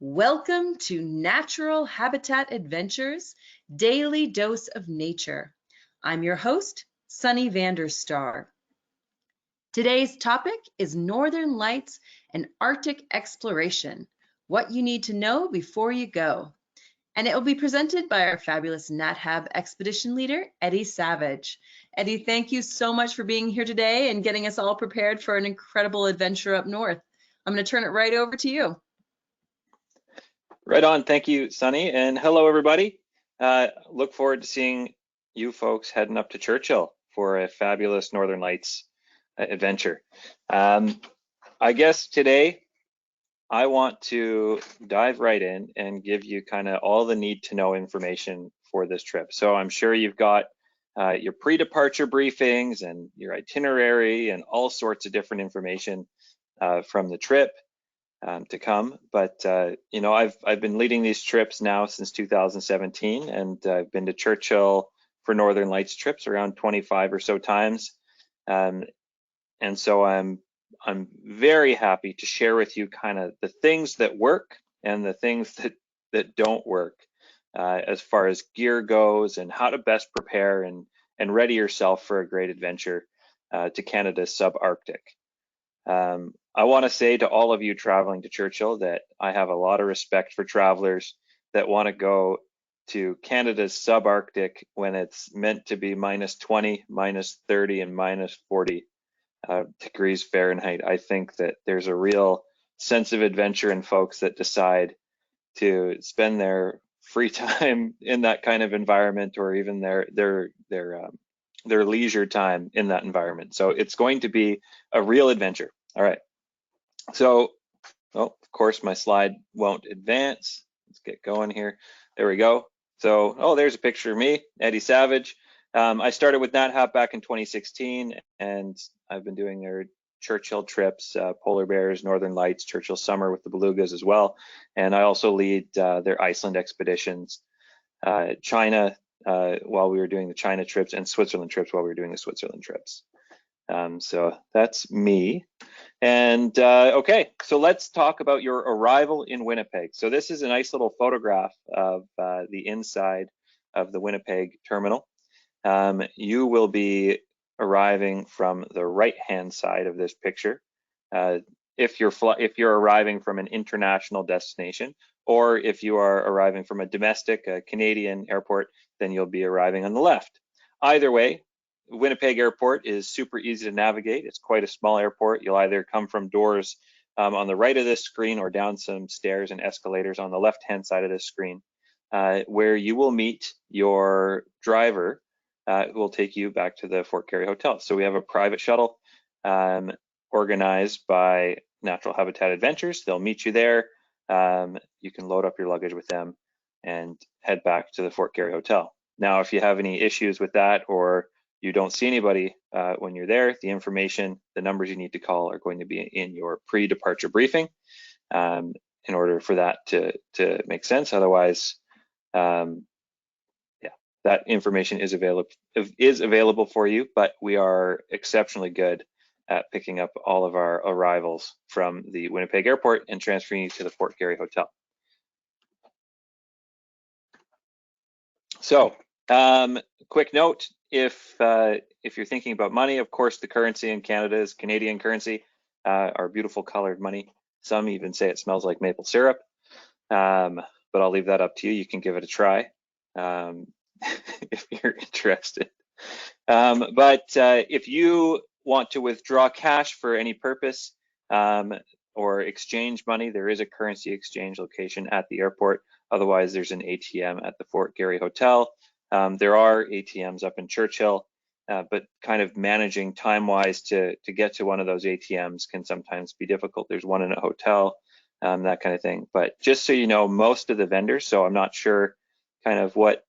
Welcome to Natural Habitat Adventures, Daily Dose of Nature. I'm your host, Sunny Vanderstar. Today's topic is Northern Lights and Arctic exploration, what you need to know before you go. And it will be presented by our fabulous NatHab expedition leader, Eddie Savage. Eddie, thank you so much for being here today and getting us all prepared for an incredible adventure up north. I'm going to turn it right over to you. Right on. Thank you, Sunny. And hello, everybody. Look forward to seeing you folks heading up to Churchill for a fabulous Northern Lights adventure. I guess today I want to dive right in and give you kind of all the need to know information for this trip. So I'm sure you've got your pre-departure briefings and your itinerary and all sorts of different information from the trip to come. But you know, I've been leading these trips now since 2017, and I've been to Churchill for Northern Lights trips around 25 or so times. And so I'm very happy to share with you kind of the things that work and the things that don't work as far as gear goes, and how to best prepare and ready yourself for a great adventure to Canada's subarctic. I want to say to all of you traveling to Churchill that I have a lot of respect for travelers that want to go to Canada's subarctic when it's meant to be -20, -30, and -40 degrees Fahrenheit. I think that there's a real sense of adventure in folks that decide to spend their free time in that kind of environment, or even their leisure time in that environment. So it's going to be a real adventure. All right. So, of course, my slide won't advance. Let's get going here. There we go. So, there's a picture of me, Eddie Savage. I started with NatHab back in 2016, and I've been doing their Churchill trips, Polar Bears, Northern Lights, Churchill Summer with the Belugas as well. And I also lead their Iceland expeditions, China while we were doing the China trips, and Switzerland trips while we were doing the Switzerland trips. So that's me. And okay, so let's talk about your arrival in Winnipeg. So this is a nice little photograph of the inside of the Winnipeg terminal. You will be arriving from the right-hand side of this picture. If you're arriving from an international destination, or if you are arriving from a domestic, Canadian airport, then you'll be arriving on the left. Either way, Winnipeg Airport is super easy to navigate. It's quite a small airport. You'll either come from doors on the right of this screen, or down some stairs and escalators on the left-hand side of this screen, where you will meet your driver who will take you back to the Fort Garry Hotel. So we have a private shuttle organized by Natural Habitat Adventures. They'll meet you there. You can load up your luggage with them and head back to the Fort Garry Hotel. Now, if you have any issues with that, or you don't see anybody when you're there, the information, the numbers you need to call are going to be in your pre-departure briefing in order for that to make sense. Otherwise, yeah, that information is available for you, but we are exceptionally good at picking up all of our arrivals from the Winnipeg Airport and transferring you to the Fort Garry Hotel. So, quick note, if you're thinking about money, of course, the currency in Canada is Canadian currency, our beautiful colored money. Some even say it smells like maple syrup, but I'll leave that up to you. You can give it a try if you're interested. But if you want to withdraw cash for any purpose or exchange money, there is a currency exchange location at the airport. Otherwise, there's an ATM at the Fort Garry Hotel. There are ATMs up in Churchill, but kind of managing time-wise to get to one of those ATMs can sometimes be difficult. There's one in a hotel, that kind of thing. But just so you know, most of the vendors, so I'm not sure kind of what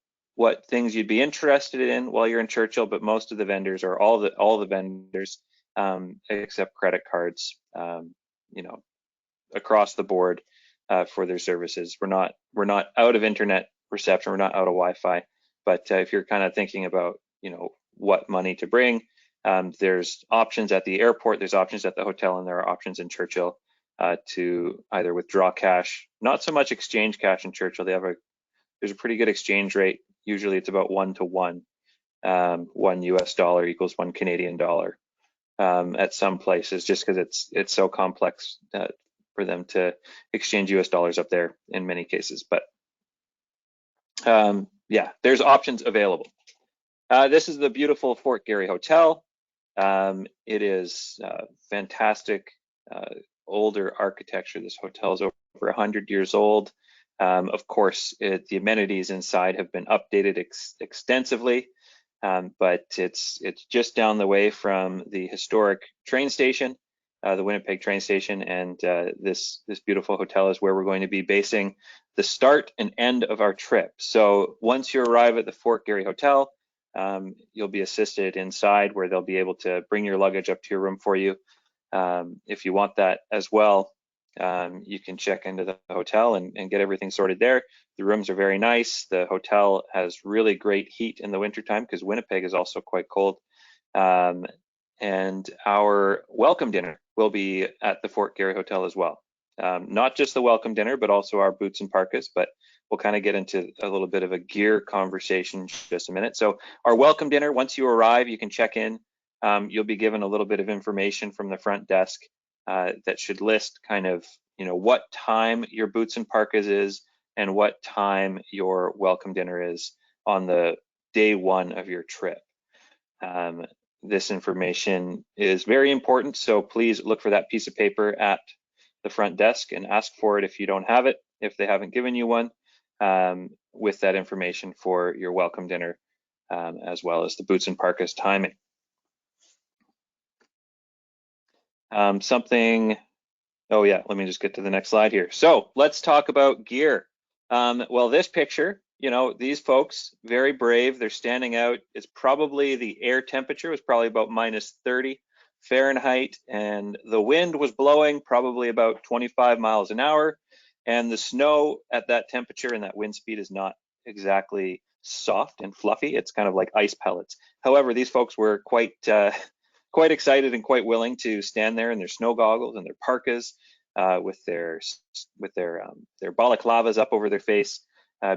things you'd be interested in while you're in Churchill, but most of the vendors, or all the vendors, accept credit cards, you know, across the board for their services. We're not out of internet reception, we're not out of Wi-Fi, but if you're kind of thinking about, you know, what money to bring, there's options at the airport, there's options at the hotel, and there are options in Churchill to either withdraw cash, not so much exchange cash in Churchill. There's a pretty good exchange rate. Usually it's about 1 to 1. 1 US dollar equals 1 Canadian dollar at some places, just because it's so complex for them to exchange US dollars up there in many cases. But yeah, there's options available. This is the beautiful Fort Garry Hotel. It is fantastic older architecture. This hotel is over 100 years old. Of course, the amenities inside have been updated extensively, but it's just down the way from the historic train station, the Winnipeg train station, and this beautiful hotel is where we're going to be basing the start and end of our trip. So once you arrive at the Fort Garry Hotel, you'll be assisted inside where they'll be able to bring your luggage up to your room for you. If you want that as well, you can check into the hotel and get everything sorted there. The rooms are very nice. The hotel has really great heat in the wintertime because Winnipeg is also quite cold. And our welcome dinner will be at the Fort Garry Hotel as well. Not just the welcome dinner, but also our boots and parkas, but we'll kind of get into a little bit of a gear conversation in just a minute. So our welcome dinner, once you arrive, you can check in. You'll be given a little bit of information from the front desk that should list kind of, what time your boots and parkas is and what time your welcome dinner is on the day 1 of your trip. This information is very important, so please look for that piece of paper at the front desk and ask for it if you don't have it, if they haven't given you one, with that information for your welcome dinner, as well as the boots and parkas timing. Oh yeah, let me just get to the next slide here. So let's talk about gear. Well, this picture, these folks, very brave, they're standing out. It's probably the air temperature was probably about -30 Fahrenheit, and the wind was blowing probably about 25 miles an hour. And the snow at that temperature and that wind speed is not exactly soft and fluffy. It's kind of like ice pellets. However, these folks were quite excited and quite willing to stand there in their snow goggles and their parkas with their balaclavas up over their face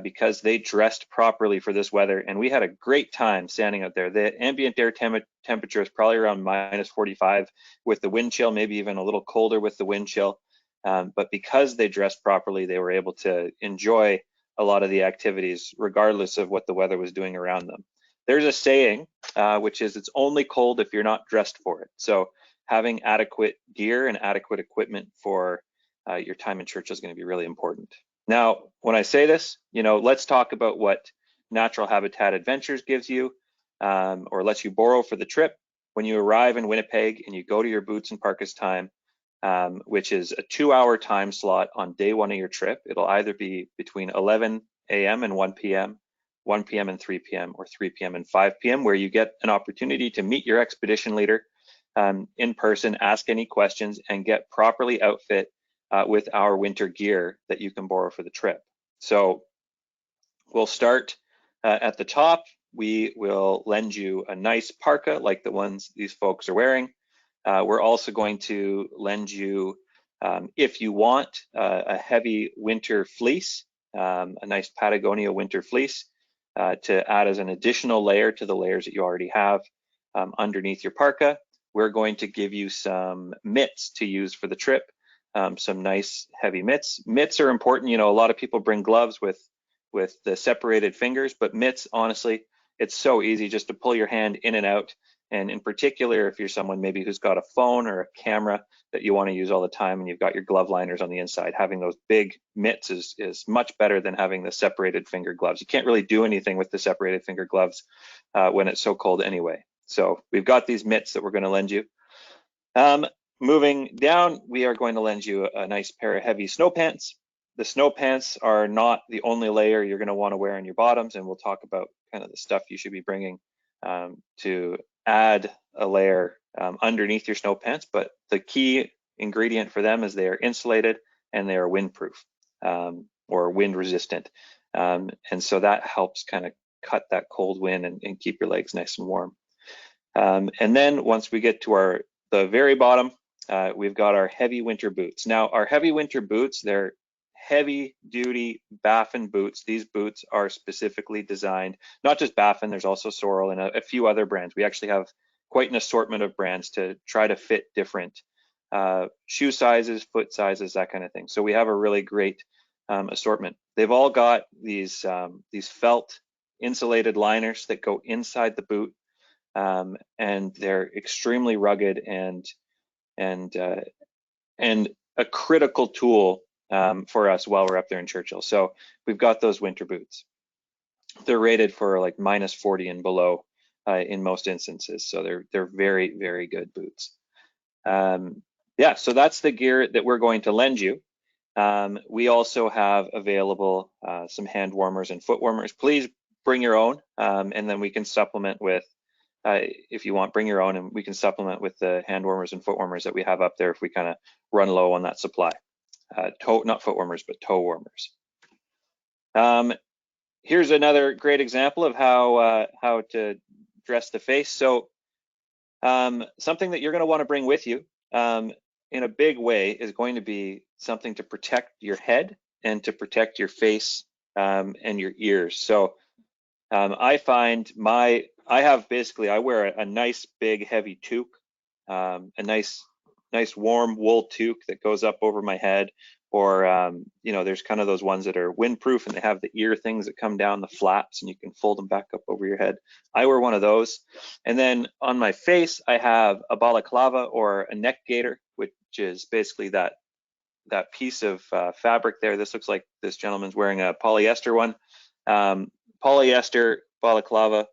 because they dressed properly for this weather. And we had a great time standing out there. The ambient air temperature is probably around -45 with the wind chill, maybe even a little colder with the wind chill. But because they dressed properly, they were able to enjoy a lot of the activities regardless of what the weather was doing around them. There's a saying, which is it's only cold if you're not dressed for it. So having adequate gear and adequate equipment for your time in Churchill is going to be really important. Now, when I say this, let's talk about what Natural Habitat Adventures gives you or lets you borrow for the trip. When you arrive in Winnipeg and you go to your boots and parkas time, which is a 2-hour time slot on day 1 of your trip, it'll either be between 11 a.m. and 1 p.m., 1 p.m. and 3 p.m., or 3 p.m. and 5 p.m., where you get an opportunity to meet your expedition leader in person, ask any questions, and get properly outfit with our winter gear that you can borrow for the trip. So we'll start at the top. We will lend you a nice parka like the ones these folks are wearing. We're also going to lend you, if you want, a heavy winter fleece, a nice Patagonia winter fleece to add as an additional layer to the layers that you already have underneath your parka. We're going to give you some mitts to use for the trip, some nice heavy mitts. Mitts are important. A lot of people bring gloves with the separated fingers, but mitts, honestly, it's so easy just to pull your hand in and out. And in particular, if you're someone maybe who's got a phone or a camera that you want to use all the time and you've got your glove liners on the inside, having those big mitts is much better than having the separated finger gloves. You can't really do anything with the separated finger gloves when it's so cold anyway. So we've got these mitts that we're going to lend you. Moving down, we are going to lend you a nice pair of heavy snow pants. The snow pants are not the only layer you're going to want to wear on your bottoms, and we'll talk about kind of the stuff you should be bringing to add a layer underneath your snow pants. But the key ingredient for them is they are insulated and they are windproof or wind resistant. And so that helps kind of cut that cold wind and keep your legs nice and warm. And then once we get to the very bottom, we've got our heavy winter boots. Now, our heavy winter boots, they're heavy duty Baffin boots. These boots are specifically designed, not just Baffin, there's also Sorel and a few other brands. We actually have quite an assortment of brands to try to fit different shoe sizes, foot sizes, that kind of thing. So we have a really great assortment. They've all got these felt insulated liners that go inside the boot, and they're extremely rugged and a critical tool for us while we're up there in Churchill. So we've got those winter boots. They're rated for like -40 and below in most instances. So they're very, very good boots. Yeah, so that's the gear that we're going to lend you. We also have available some hand warmers and foot warmers. Please bring your own, and then we can supplement with, if you want, bring your own, and we can supplement with the hand warmers and foot warmers that we have up there if we kind of run low on that supply. Not foot warmers, but toe warmers. Here's another great example of how to dress the face. So something that you're going to want to bring with you in a big way is going to be something to protect your head and to protect your face and your ears. So I find I wear a nice big heavy toque, a nice warm wool toque that goes up over my head, or you know, there's kind of those ones that are windproof and they have the ear things that come down the flaps and you can fold them back up over your head. I wear one of those. And then on my face, I have a balaclava or a neck gaiter, which is basically that piece of fabric there. This looks like this gentleman's wearing a polyester one. Polyester balaclava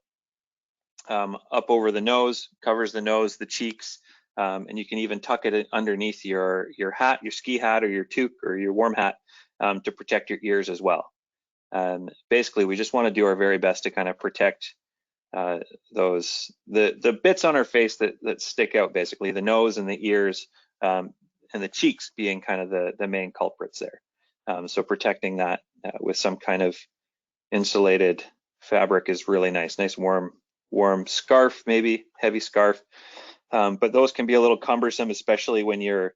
up over the nose, covers the nose, the cheeks, and you can even tuck it underneath your hat, your ski hat or your toque or your warm hat to protect your ears as well. Basically, we just want to do our very best to kind of protect the bits on our face that stick out, basically the nose and the ears, and the cheeks being kind of the main culprits there. So protecting that with some kind of insulated fabric is really nice. Nice warm scarf, maybe heavy scarf. But those can be a little cumbersome, especially when you're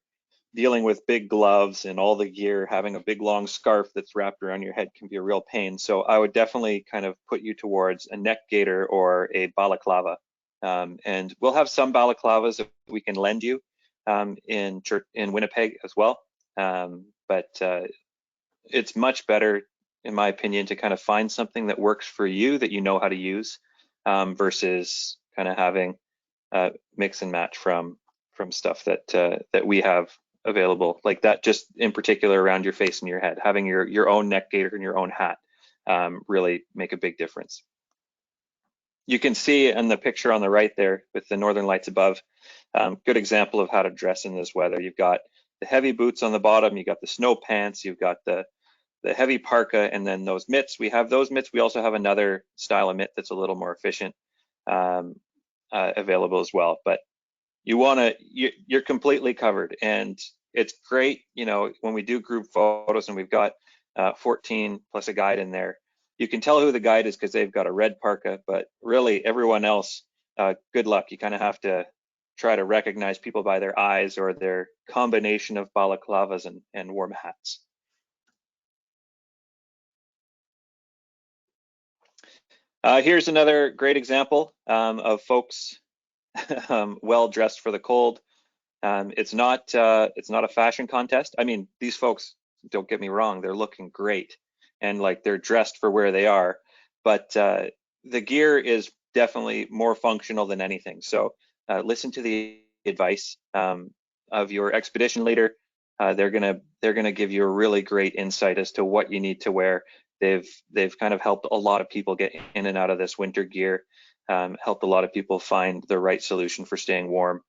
dealing with big gloves and all the gear. Having a big long scarf that's wrapped around your head can be a real pain. So I would definitely kind of put you towards a neck gaiter or a balaclava. And we'll have some balaclavas that we can lend you in Winnipeg as well. But it's much better, in my opinion, to kind of find something that works for you, that you know how to use, versus kind of having mix and match from stuff that we have available, like that, just in particular around your face and your head. Having your own neck gaiter and your own hat really make a big difference. You can see in the picture on the right there with the northern lights above, good example of how to dress in this weather. You've got the heavy boots on the bottom, you've got the snow pants, you've got the heavy parka, and then those mitts. We have those mitts. We also have another style of mitt that's a little more efficient available as well. But you're completely covered, and it's great. You know, when we do group photos and we've got 14 plus a guide in there, you can tell who the guide is because they've got a red parka, but really everyone else, good luck. You kind of have to try to recognize people by their eyes or their combination of balaclavas and warm hats. Here's another great example of folks well dressed for the cold. It's not a fashion contest. I mean, these folks, don't get me wrong, they're looking great and like they're dressed for where they are, but the gear is definitely more functional than anything. So listen to the advice of your expedition leader. They're gonna give you a really great insight as to what you need to wear. They've kind of helped a lot of people get in and out of this winter gear, helped a lot of people find the right solution for staying warm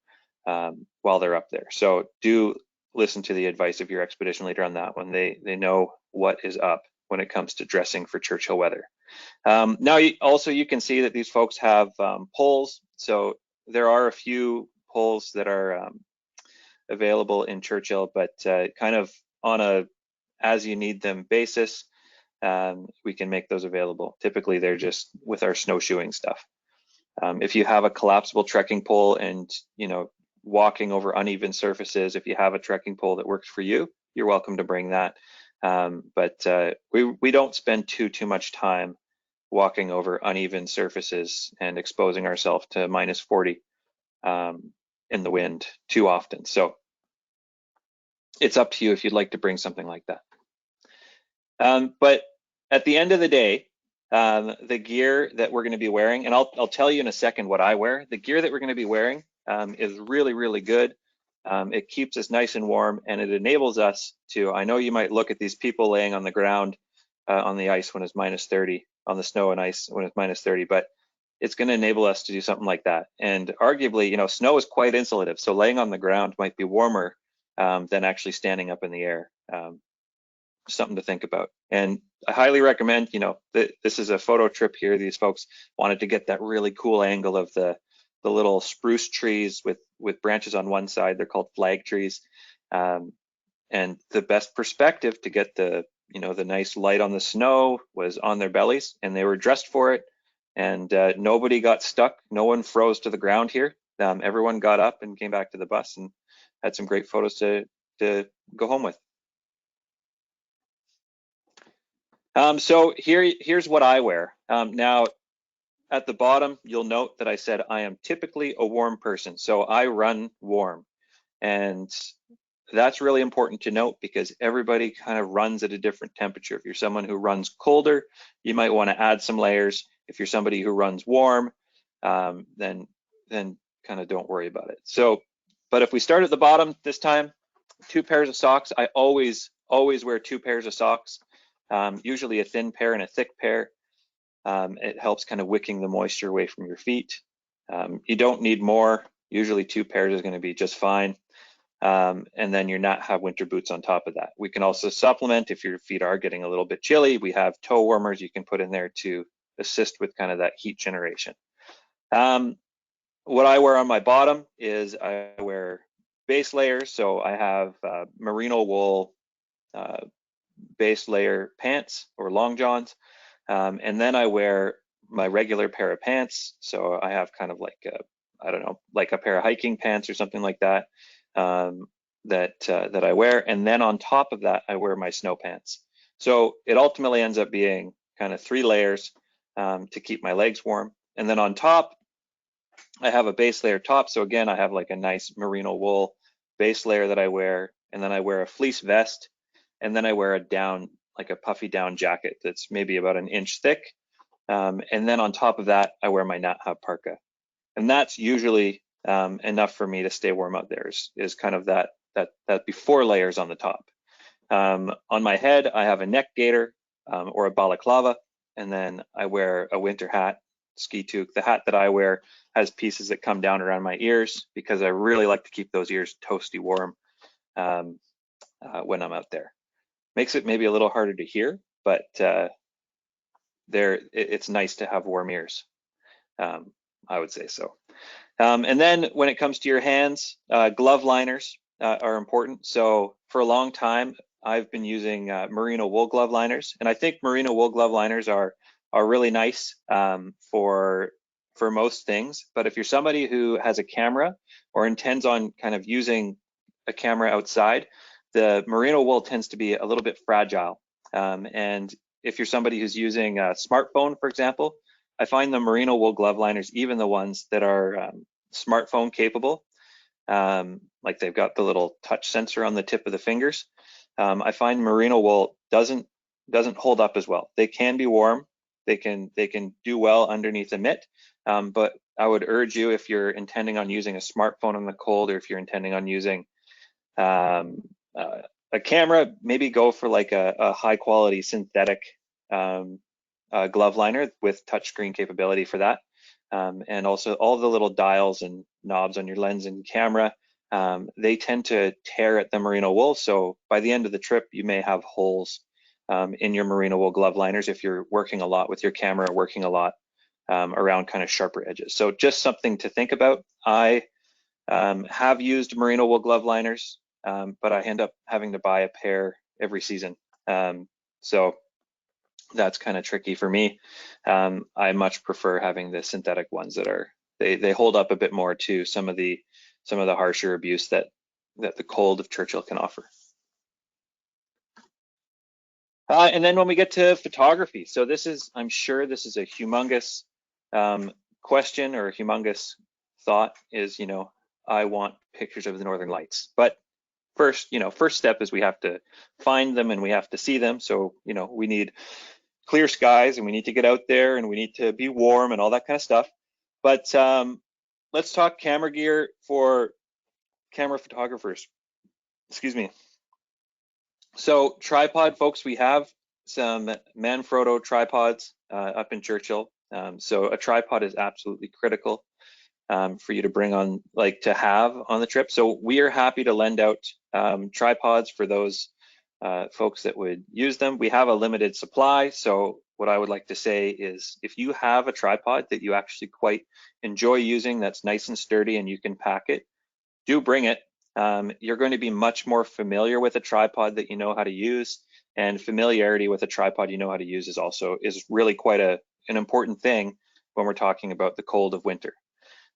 while they're up there. So do listen to the advice of your expedition leader on that one. They know what is up when it comes to dressing for Churchill weather. Now, you can see that these folks have poles. So there are a few poles that are available in Churchill, but kind of on a as you need them basis, we can make those available. Typically, they're just with our snowshoeing stuff. If you have a collapsible trekking pole and walking over uneven surfaces. If you have a trekking pole that works for you, you're welcome to bring that. But we don't spend too much time walking over uneven surfaces and exposing ourselves to -40 in the wind too often. So it's up to you if you'd like to bring something like that. But at the end of the day, the gear that we're going to be wearing, and I'll tell you in a second what I wear. The gear that we're going to be wearing is really good. It keeps us nice and warm, and it enables us to, I know you might look at these people laying on the ground on the ice when it's -30, on the snow and ice when it's -30, but it's going to enable us to do something like that. And arguably, you know, snow is quite insulative, so laying on the ground might be warmer than actually standing up in the air. Something to think about. And I highly recommend, you know, this is a photo trip here. These folks wanted to get that really cool angle of the little spruce trees with branches on one side. They're called flag trees. And the best perspective to get the, you know, the nice light on the snow was on their bellies, and they were dressed for it. And nobody got stuck. No one froze to the ground here. Everyone got up and came back to the bus and had some great photos to go home with. So here's what I wear. Now, at the bottom, you'll note that I said I am typically a warm person, so I run warm. And that's really important to note because everybody kind of runs at a different temperature. If you're someone who runs colder, you might want to add some layers. If you're somebody who runs warm, then kind of don't worry about it. So, but if we start at the bottom this time, 2 pairs of socks. I always wear 2 pairs of socks. Usually a thin pair and a thick pair. It helps kind of wicking the moisture away from your feet. You don't need more. Usually 2 pairs is going to be just fine. And then you're not have winter boots on top of that. We can also supplement if your feet are getting a little bit chilly. We have toe warmers you can put in there to assist with kind of that heat generation. What I wear on my bottom is I wear base layers. So I have merino wool base layer pants or long johns, and then I wear my regular pair of pants. So I have kind of like I don't know, like a pair of hiking pants or something like that that I wear, and then on top of that I wear my snow pants. So it ultimately ends up being kind of 3 layers to keep my legs warm, and then on top I have a base layer top. So again, I have like a nice merino wool base layer that I wear, and then I wear a fleece vest, and then I wear a down, like a puffy down jacket that's maybe about 1 inch thick. And then on top of that, I wear my Nat Hab parka. And that's usually enough for me to stay warm out there, is kind of that before layers on the top. On my head, I have a neck gaiter or a balaclava, and then I wear a winter hat, ski toque. The hat that I wear has pieces that come down around my ears because I really like to keep those ears toasty warm when I'm out there. Makes it maybe a little harder to hear, but it's nice to have warm ears. I would say so. And then when it comes to your hands, glove liners are important. So for a long time, I've been using merino wool glove liners, and I think merino wool glove liners are really nice for most things. But if you're somebody who has a camera or intends on kind of using a camera outside, the merino wool tends to be a little bit fragile. And if you're somebody who's using a smartphone, for example, I find the merino wool glove liners, even the ones that are smartphone capable, like they've got the little touch sensor on the tip of the fingers, I find merino wool doesn't hold up as well. They can be warm, they can do well underneath a mitt, but I would urge you, if you're intending on using a smartphone in the cold, or if you're intending on using a camera, maybe go for like a high quality synthetic glove liner with touchscreen capability for that. And also all the little dials and knobs on your lens and camera, they tend to tear at the merino wool. So by the end of the trip, you may have holes in your merino wool glove liners if you're working a lot with your camera, working a lot around kind of sharper edges. So just something to think about. I have used merino wool glove liners, but I end up having to buy a pair every season. So that's kind of tricky for me. I much prefer having the synthetic ones that are, they hold up a bit more to some of the some of the harsher abuse that the cold of Churchill can offer. And then when we get to photography, so this is, I'm sure this is a humongous question or a humongous thought is, I want pictures of the Northern Lights. But first, first step is we have to find them and we have to see them. So, we need clear skies and we need to get out there and we need to be warm and all that kind of stuff. But let's talk camera gear for camera photographers. Excuse me. So tripod, folks, we have some Manfrotto tripods up in Churchill. So a tripod is absolutely critical for you to bring on, to have on the trip. So we are happy to lend out tripods for those folks that would use them. We have a limited supply. So what I would like to say is if you have a tripod that you actually quite enjoy using, that's nice and sturdy and you can pack it, do bring it. You're going to be much more familiar with a tripod that you know how to use, and familiarity with a tripod you know how to use is really quite an important thing when we're talking about the cold of winter.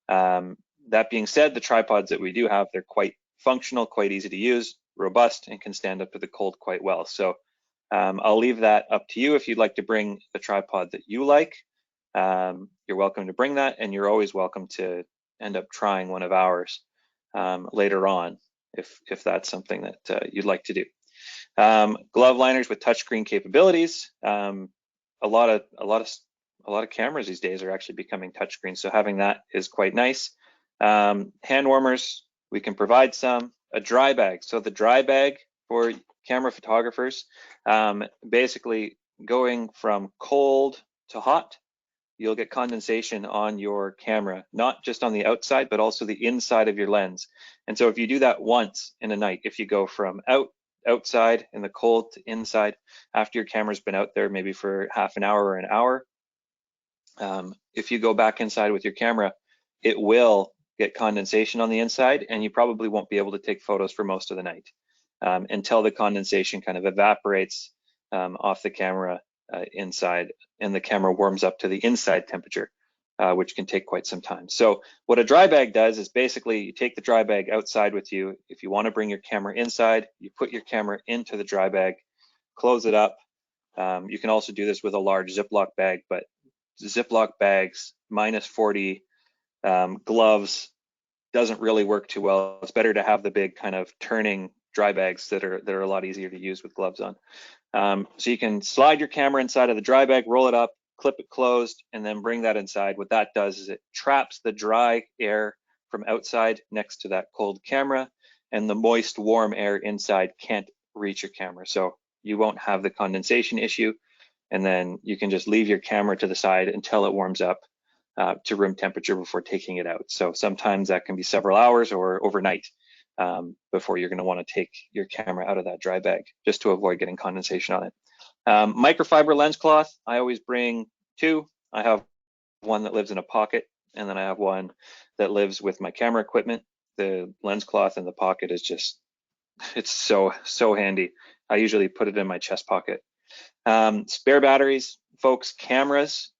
That being said, the tripods that we do have, they're quite functional, quite easy to use, robust, and can stand up to the cold quite well. So I'll leave that up to you. If you'd like to bring the tripod that you like, you're welcome to bring that, and you're always welcome to end up trying one of ours later on if that's something that you'd like to do. Glove liners with touchscreen capabilities. A lot of cameras these days are actually becoming touchscreen, so having that is quite nice. Hand warmers, we can provide some. A dry bag. So the dry bag for camera photographers, basically going from cold to hot, you'll get condensation on your camera, not just on the outside, but also the inside of your lens. And so if you do that once in a night, if you go from outside in the cold to inside, after your camera's been out there maybe for half an hour or an hour, if you go back inside with your camera, it will get condensation on the inside, and you probably won't be able to take photos for most of the night until the condensation kind of evaporates off the camera inside, and the camera warms up to the inside temperature, which can take quite some time. So what a dry bag does is basically you take the dry bag outside with you. If you want to bring your camera inside, you put your camera into the dry bag, close it up. You can also do this with a large Ziploc bag, but Ziploc bags, -40 gloves doesn't really work too well. It's better to have the big kind of turning dry bags that are a lot easier to use with gloves on. So you can slide your camera inside of the dry bag, roll it up, clip it closed, and then bring that inside. What that does is it traps the dry air from outside next to that cold camera, and the moist, warm air inside can't reach your camera. So you won't have the condensation issue, and then you can just leave your camera to the side until it warms up to room temperature before taking it out. So sometimes that can be several hours or overnight before you're going to want to take your camera out of that dry bag, just to avoid getting condensation on it. Microfiber lens cloth, I always bring two. I have one that lives in a pocket, and then I have one that lives with my camera equipment. The lens cloth in the pocket is just, it's so handy. I usually put it in my chest pocket. Spare batteries, folks, cameras.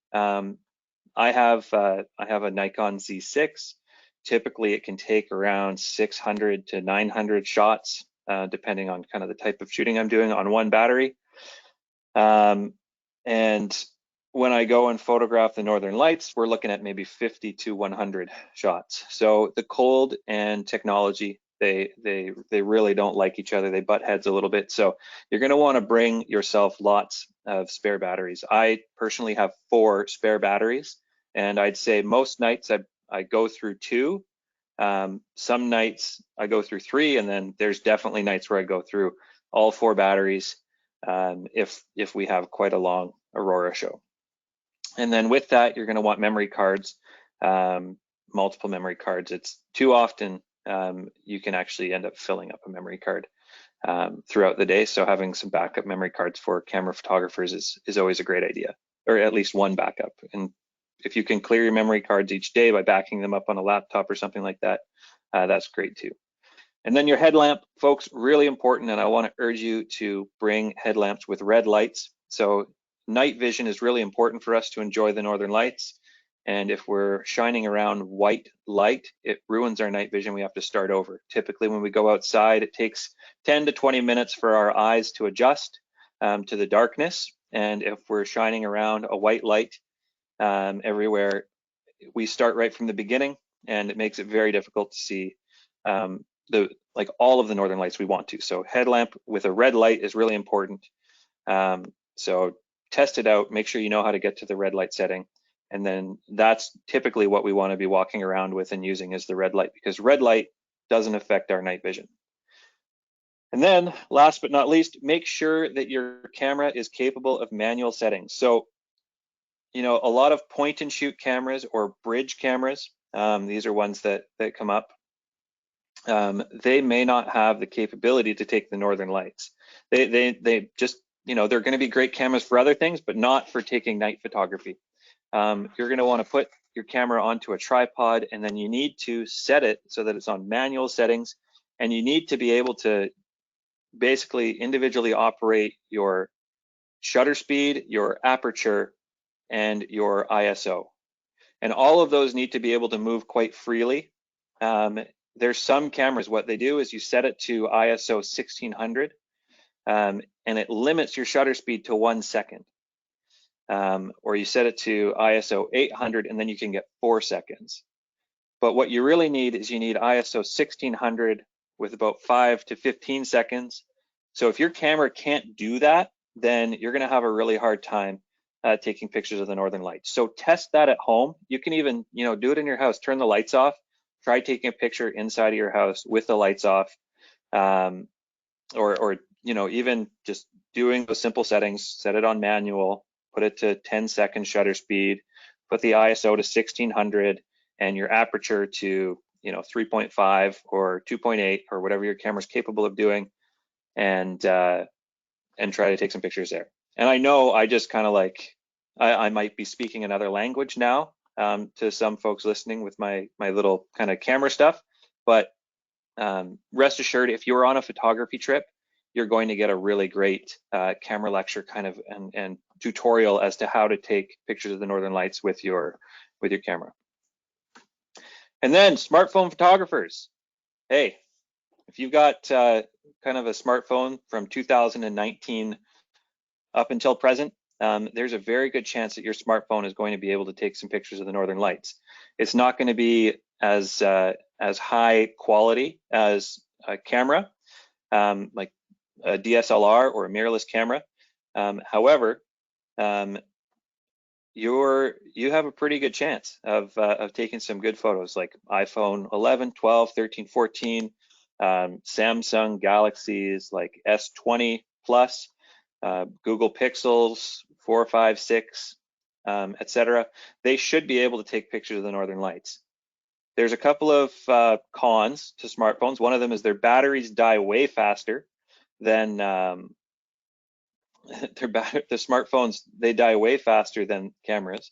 I have a Nikon Z6. Typically, it can take around 600 to 900 shots, depending on kind of the type of shooting I'm doing on one battery. And when I go and photograph the Northern Lights, we're looking at maybe 50 to 100 shots. So the cold and technology, they really don't like each other. They butt heads a little bit. So you're going to want to bring yourself lots of spare batteries. I personally have 4 spare batteries, and I'd say most nights I go through 2. Some nights I go through 3, and then there's definitely nights where I go through all 4 batteries if we have quite a long Aurora show. And then with that, you're going to want memory cards, multiple memory cards. It's too often you can actually end up filling up a memory card throughout the day. So having some backup memory cards for camera photographers is always a great idea, or at least one backup. And if you can clear your memory cards each day by backing them up on a laptop or something like that, that's great too. And then your headlamp, folks, really important. And I want to urge you to bring headlamps with red lights. So night vision is really important for us to enjoy the Northern Lights. And if we're shining around white light, it ruins our night vision. We have to start over. Typically, when we go outside, it takes 10 to 20 minutes for our eyes to adjust to the darkness. And if we're shining around a white light everywhere, we start right from the beginning, and it makes it very difficult to see like all of the northern lights we want to. So headlamp with a red light is really important. So test it out, make sure you know how to get to the red light setting. And then that's typically what we want to be walking around with and using is the red light, because red light doesn't affect our night vision. And then last but not least, make sure that your camera is capable of manual settings. So, you know, a lot of point and shoot cameras or bridge cameras, these are ones that come up. They may not have the capability to take the northern lights. They just, you know, they're going to be great cameras for other things, but not for taking night photography. You're going to want to put your camera onto a tripod, and then you need to set it so that it's on manual settings, and you need to be able to basically individually operate your shutter speed, your aperture, and your ISO. And all of those need to be able to move quite freely. There's some cameras, what they do is you set it to ISO 1600, and it limits your shutter speed to 1 second. Or you set it to ISO 800, and then you can get 4 seconds. But what you really need is you need ISO 1600 with about 5 to 15 seconds. So if your camera can't do that, then you're gonna have a really hard time taking pictures of the northern lights. So test that at home. You can even, you know, do it in your house, turn the lights off, try taking a picture inside of your house with the lights off, or you know, even just doing those simple settings, set it on manual, put it to 10-second shutter speed, put the ISO to 1600 and your aperture to, you know, 3.5 or 2.8 or whatever your camera's capable of doing, and try to take some pictures there. And I know I just kind of like, I might be speaking another language now to some folks listening with my little kind of camera stuff, but rest assured, if you're on a photography trip, you're going to get a really great camera lecture kind of and tutorial as to how to take pictures of the northern lights with your camera. And then smartphone photographers. Hey, if you've got kind of a smartphone from 2019 up until present, there's a very good chance that your smartphone is going to be able to take some pictures of the northern lights. It's not going to be as high quality as a camera, like a DSLR or a mirrorless camera. However, you have a pretty good chance of taking some good photos, like iPhone 11, 12, 13, 14, Samsung Galaxies like S20 Plus, Google Pixels 4, 5, 6, etc. They should be able to take pictures of the northern lights. There's a couple of cons to smartphones. One of them is their batteries die way faster than the smartphones. They die way faster than cameras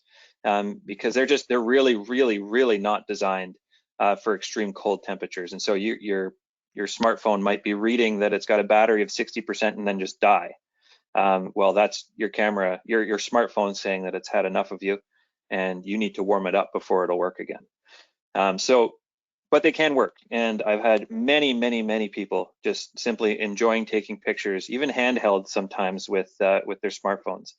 because they're really not designed for extreme cold temperatures. And so your smartphone might be reading that it's got a battery of 60% and then just die. Well, that's your camera, your smartphone saying that it's had enough of you and you need to warm it up before it'll work again. But they can work. And I've had many people just simply enjoying taking pictures, even handheld sometimes with their smartphones.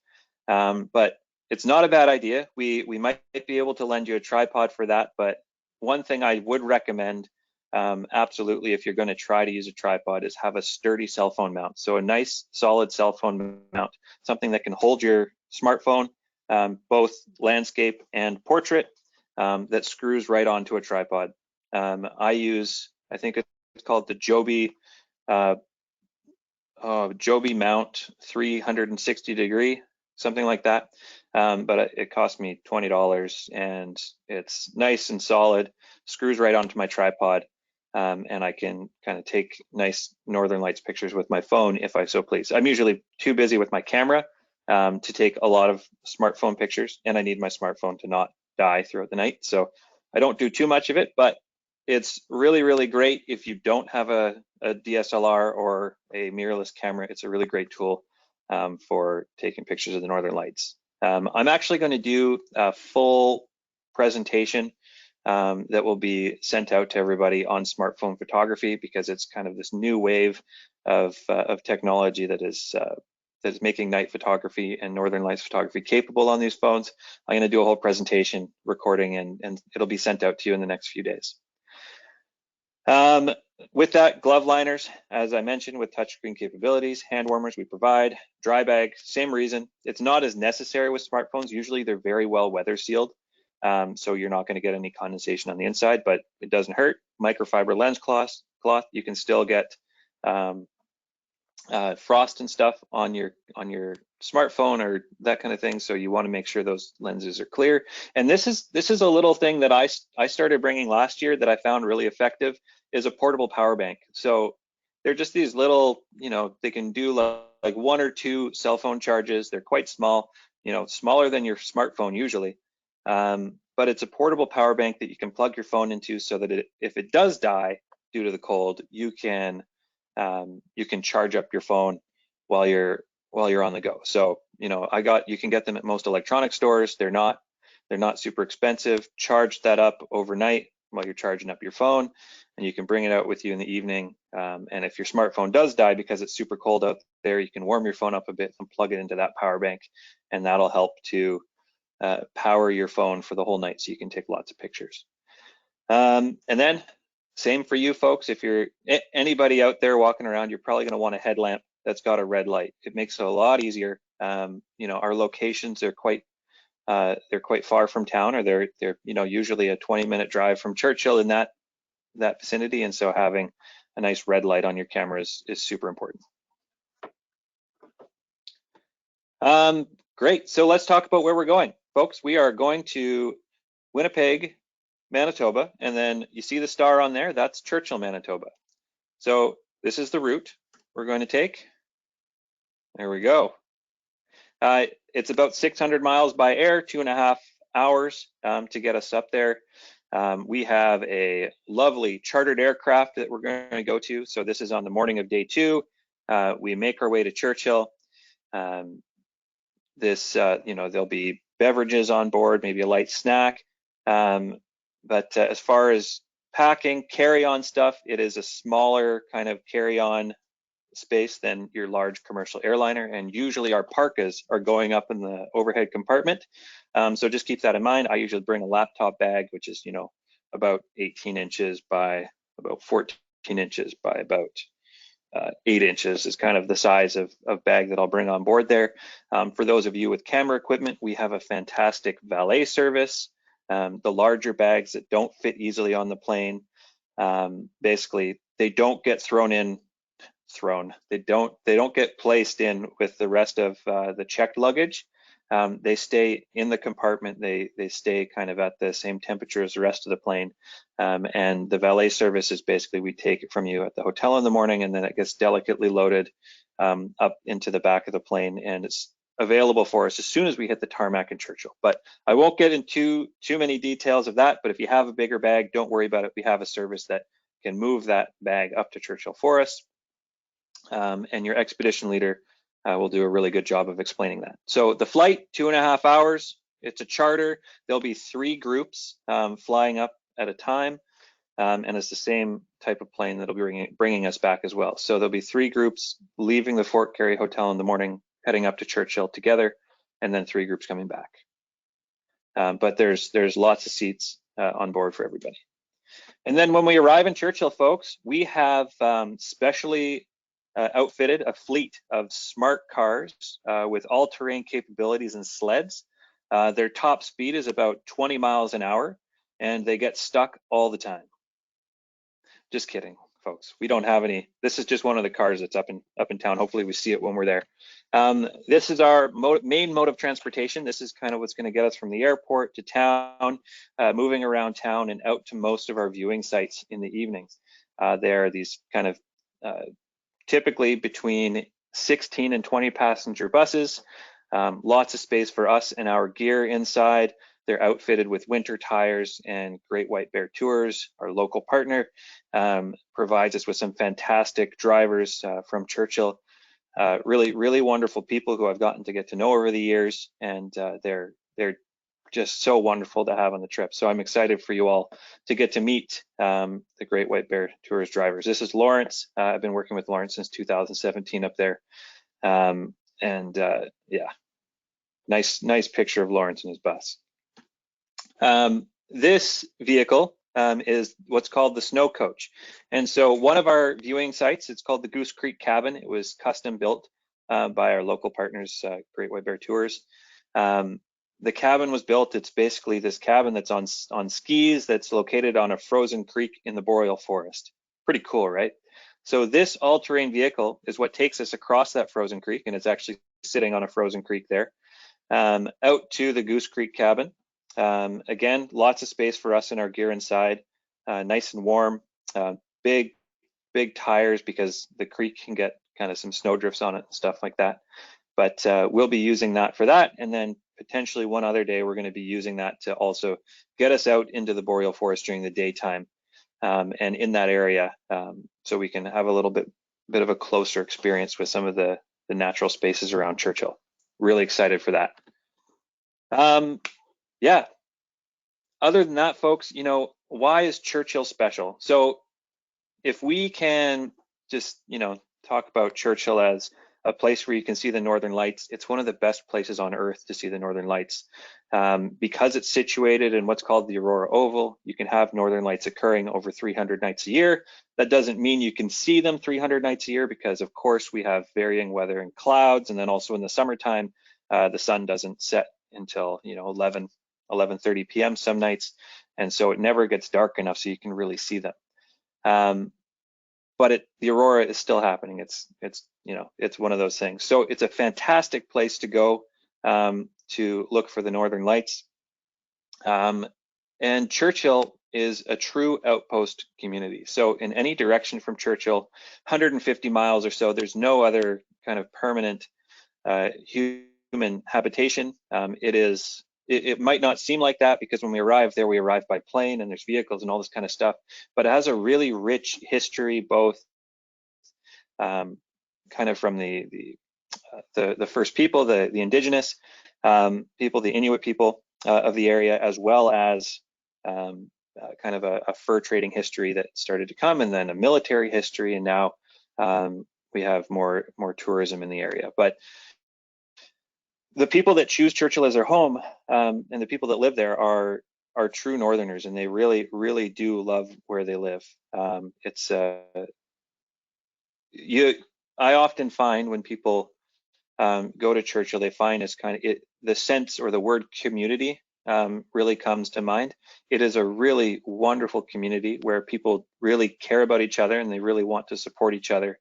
But it's not a bad idea. We might be able to lend you a tripod for that. But one thing I would recommend, absolutely, if you're going to try to use a tripod, is have a sturdy cell phone mount. So a nice solid cell phone mount, something that can hold your smartphone, both landscape and portrait, that screws right onto a tripod. I use, I think it's called the Joby mount 360 degree, something like that. But it cost me $20 and it's nice and solid, screws right onto my tripod. And I can kind of take nice northern lights pictures with my phone if I so please. I'm usually too busy with my camera to take a lot of smartphone pictures, and I need my smartphone to not die throughout the night. So I don't do too much of it, but it's really great if you don't have a DSLR or a mirrorless camera. It's a really great tool for taking pictures of the northern lights. I'm actually going to do a full presentation that will be sent out to everybody on smartphone photography, because it's kind of this new wave of technology that is making night photography and northern lights photography capable on these phones. I'm going to do a whole presentation recording, and it'll be sent out to you in the next few days. With that, glove liners, as I mentioned, with touchscreen capabilities, hand warmers we provide, dry bag, same reason. It's not as necessary with smartphones. Usually they're very well weather sealed, so you're not going to get any condensation on the inside, but it doesn't hurt. Microfiber lens cloth, you can still get frost and stuff on your smartphone or that kind of thing, so you want to make sure those lenses are clear. And this is a little thing that I started bringing last year that I found really effective, is a portable power bank. So they're just these little, they can do like 1 or 2 cell phone charges. They're quite small, smaller than your smartphone usually, but it's a portable power bank that you can plug your phone into, so that if it does die due to the cold, you can charge up your phone while you're on the go. So you can get them at most electronic stores. They're not super expensive. Charge that up overnight while you're charging up your phone, and you can bring it out with you in the evening. And if your smartphone does die because it's super cold out there, you can warm your phone up a bit and plug it into that power bank, and that'll help to power your phone for the whole night, so you can take lots of pictures. And then same for you folks. If you're anybody out there walking around, you're probably going to want a headlamp that's got a red light. It makes it a lot easier. Our locations are they're quite far from town, or they're usually a 20-minute drive from Churchill in that vicinity, and so having a nice red light on your camera is super important. Great. So let's talk about where we're going, folks. We are going to Winnipeg, Manitoba, and then you see the star on there, that's Churchill, Manitoba. So this is the route we're going to take. There we go. It's about 600 miles by air, 2.5 hours to get us up there. We have a lovely chartered aircraft that we're going to go to. So this is on the morning of day 2. We make our way to Churchill. There'll be beverages on board, maybe a light snack. But as far as packing, carry-on stuff, it is a smaller kind of carry-on space than your large commercial airliner, and usually our parkas are going up in the overhead compartment. So just keep that in mind. I usually bring a laptop bag, which is about 18 inches by about 14 inches by about 8 inches is kind of the size of bag that I'll bring on board there. For those of you with camera equipment, we have a fantastic valet service. The larger bags that don't fit easily on the plane, basically they don't get they don't get placed in with the rest of the checked luggage. They stay in the compartment. They stay kind of at the same temperature as the rest of the plane. And the valet service is basically we take it from you at the hotel in the morning, and then it gets delicately loaded up into the back of the plane, and it's available for us as soon as we hit the tarmac in Churchill. But I won't get into too many details of that, but if you have a bigger bag, don't worry about it. We have a service that can move that bag up to Churchill for us. And your expedition leader will do a really good job of explaining that. So the flight, 2.5 hours, it's a charter. There'll be 3 groups flying up at a time, and it's the same type of plane that'll be bringing us back as well. So there'll be 3 groups leaving the Fort Garry Hotel in the morning, heading up to Churchill together, and then 3 groups coming back. But there's lots of seats on board for everybody. And then when we arrive in Churchill, folks, we have specially outfitted a fleet of smart cars with all-terrain capabilities and sleds. Their top speed is about 20 miles an hour, and they get stuck all the time. Just kidding, folks. We don't have any. This is just one of the cars that's up in town. Hopefully we see it when we're there. This is our main mode of transportation. This is kind of what's going to get us from the airport to town, moving around town and out to most of our viewing sites in the evenings. There are these kind of typically between 16 and 20 passenger buses, lots of space for us and our gear inside. They're outfitted with winter tires, and Great White Bear Tours, our local partner, provides us with some fantastic drivers from Churchill. Really wonderful people who I've gotten to get to know over the years, and they're just so wonderful to have on the trip. So I'm excited for you all to get to meet the Great White Bear Tours drivers. This is Lawrence. I've been working with Lawrence since 2017 up there. Yeah, nice picture of Lawrence in his bus. This vehicle is what's called the Snow Coach. And so one of our viewing sites, it's called the Goose Creek Cabin. It was custom built by our local partners, Great White Bear Tours. The cabin was built, it's basically this cabin that's on skis that's located on a frozen creek in the boreal forest. Pretty cool, right? So this all-terrain vehicle is what takes us across that frozen creek, and it's actually sitting on a frozen creek there, out to the Goose Creek cabin. Again, lots of space for us and our gear inside, nice and warm, big tires because the creek can get kind of some snow drifts on it and stuff like that. But we'll be using that for that, and then potentially one other day we're going to be using that to also get us out into the boreal forest during the daytime and in that area, so we can have a little bit of a closer experience with some of the natural spaces around Churchill. Really excited for that. Yeah, other than that, folks, you know, why is Churchill special? So if we can just, you know, talk about Churchill as a place where you can see the Northern Lights, it's one of the best places on earth to see the Northern Lights. Because it's situated in what's called the Aurora Oval, you can have Northern Lights occurring over 300 nights a year. That doesn't mean you can see them 300 nights a year because, of course, we have varying weather and clouds, and then also in the summertime, the sun doesn't set until, you know, 11:30 p.m. some nights, and so it never gets dark enough so you can really see them. But the aurora is still happening. It's you know, it's one of those things. So it's a fantastic place to go to look for the Northern Lights. And Churchill is a true outpost community. So in any direction from Churchill, 150 miles or so, there's no other kind of permanent human habitation. It might not seem like that because when we arrive there, we arrive by plane and there's vehicles and all this kind of stuff, but it has a really rich history, both kind of from the first people, the indigenous people, the Inuit people of the area, as well as kind of a fur trading history that started to come, and then a military history, and now we have more tourism in the area. But the people that choose Churchill as their home and the people that live there are true Northerners, and they really do love where they live. I often find when people go to Churchill, they find it's kind of the sense or the word community really comes to mind. It is a really wonderful community where people really care about each other and they really want to support each other.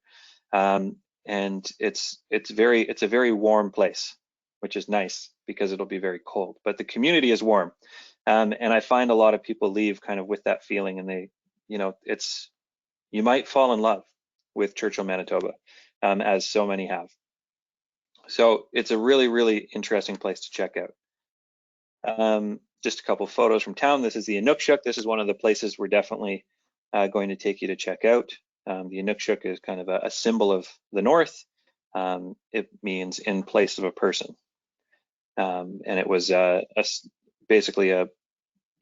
And it's a very warm place, which is nice because it'll be very cold, but the community is warm. And I find a lot of people leave kind of with that feeling, and they, you know, you might fall in love with Churchill, Manitoba, as so many have. So it's a really interesting place to check out. Just a couple photos from town. This is the Inukshuk. This is one of the places we're definitely going to take you to check out. The Inukshuk is kind of a symbol of the North. It means in place of a person. And it was basically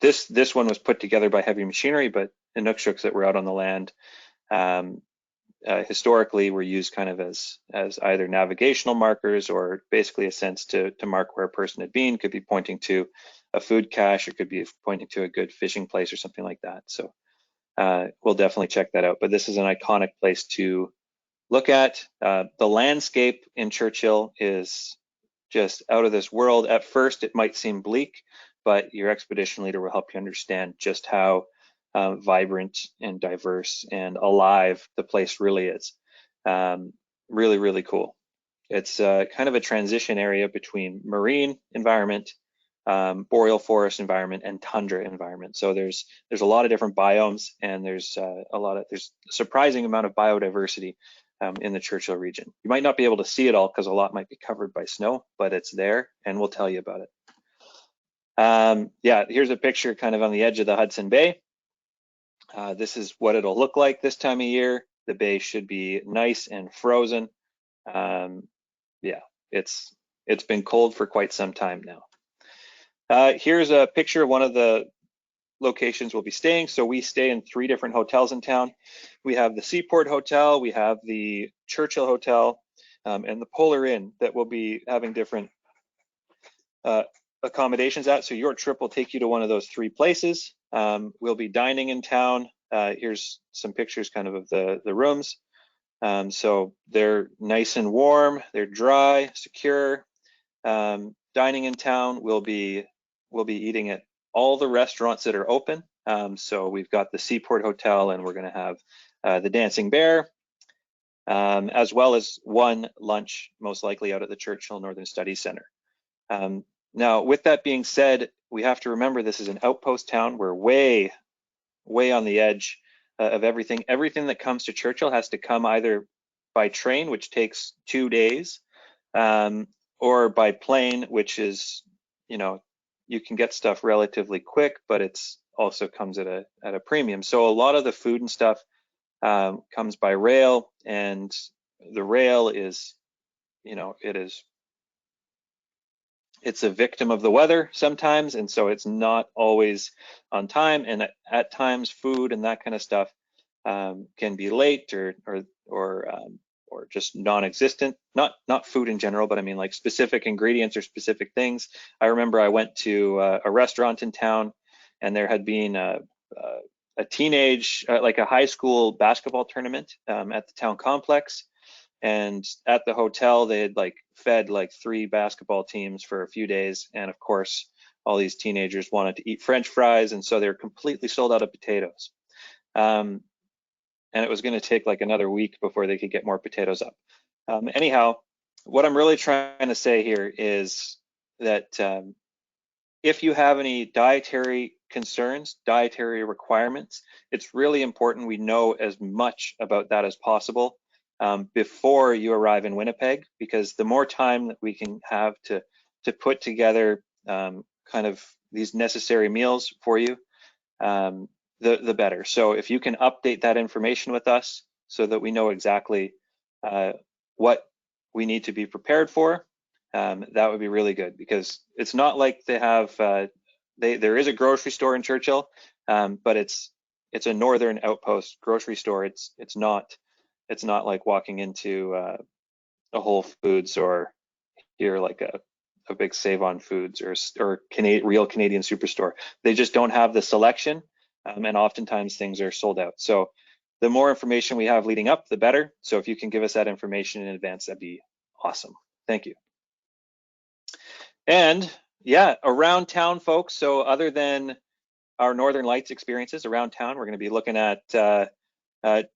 this one was put together by heavy machinery, but Inukshuks that were out on the land historically were used kind of as either navigational markers or basically a sense to mark where a person had been. Could be pointing to a food cache, or could be pointing to a good fishing place or something like that. So we'll definitely check that out. But this is an iconic place to look at. The landscape in Churchill is just out of this world. At first, it might seem bleak, but your expedition leader will help you understand just how vibrant and diverse and alive the place really is. Really cool. It's kind of a transition area between marine environment, boreal forest environment, and tundra environment. So there's a lot of different biomes, and there's a surprising amount of biodiversity in the Churchill region. You might not be able to see it all because a lot might be covered by snow, but it's there, and we'll tell you about it. Yeah, here's a picture kind of on the edge of the Hudson Bay. This is what it'll look like this time of year. The bay should be nice and frozen. Yeah, it's been cold for quite some time now. Here's a picture of one of the locations we'll be staying. So we stay in 3 different hotels in town. We have the Seaport Hotel, we have the Churchill Hotel, and the Polar Inn that will be having different accommodations at. So your trip will take you to one of those 3 places. We'll be dining in town. Here's some pictures kind of the rooms. So they're nice and warm, they're dry, secure. Dining in town, we'll be eating at all the restaurants that are open. So we've got the Seaport Hotel, and we're going to have the Dancing Bear, as well as one lunch, most likely out at the Churchill Northern Studies Center. Now, with that being said, we have to remember this is an outpost town. We're way on the edge of everything. Everything that comes to Churchill has to come either by train, which takes 2 days, or by plane, which is, you can get stuff relatively quick, but it's also comes at a premium. So a lot of the food and stuff comes by rail, and the rail is, it's a victim of the weather sometimes, and so it's not always on time, and at times food and that kind of stuff can be late or just non-existent. Not food in general, but I mean like specific ingredients or specific things. I remember I went to a restaurant in town, and there had been a teenage, like a high school basketball tournament at the town complex. And at the hotel, they had fed 3 basketball teams for a few days. And of course, all these teenagers wanted to eat French fries. And so they're completely sold out of potatoes. And it was going to take another week before they could get more potatoes up. Anyhow, what I'm really trying to say here is that if you have any dietary concerns, dietary requirements, it's really important we know as much about that as possible before you arrive in Winnipeg, because the more time that we can have to put together kind of these necessary meals for you, the better. So if you can update that information with us so that we know exactly what we need to be prepared for, that would be really good, because it's not like they have, there is a grocery store in Churchill, but it's a northern outpost grocery store. It's not like walking into a Whole Foods or here like a big Save On Foods or real Canadian Superstore. They just don't have the selection, and oftentimes things are sold out. So the more information we have leading up, the better. So if you can give us that information in advance, that'd be awesome. Thank you. And yeah, around town, folks. So other than our Northern Lights experiences around town, we're going to be looking at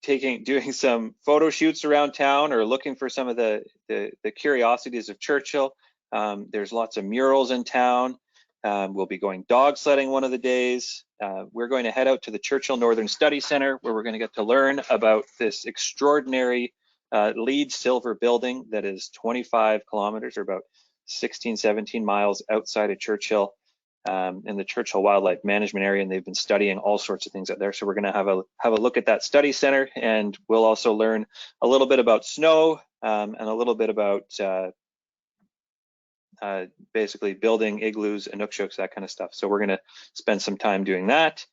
doing some photo shoots around town, or looking for some of the curiosities of Churchill. There's lots of murals in town. We'll be going dog sledding one of the days. We're going to head out to the Churchill Northern Study Center, where we're going to get to learn about this extraordinary LEED silver building that is 25 kilometers, or about 16, 17 miles outside of Churchill, in the Churchill Wildlife Management Area, and they've been studying all sorts of things out there. So we're going to have a look at that study center, and we'll also learn a little bit about snow and a little bit about basically building igloos, inuksuks, that kind of stuff. So we're going to spend some time doing that.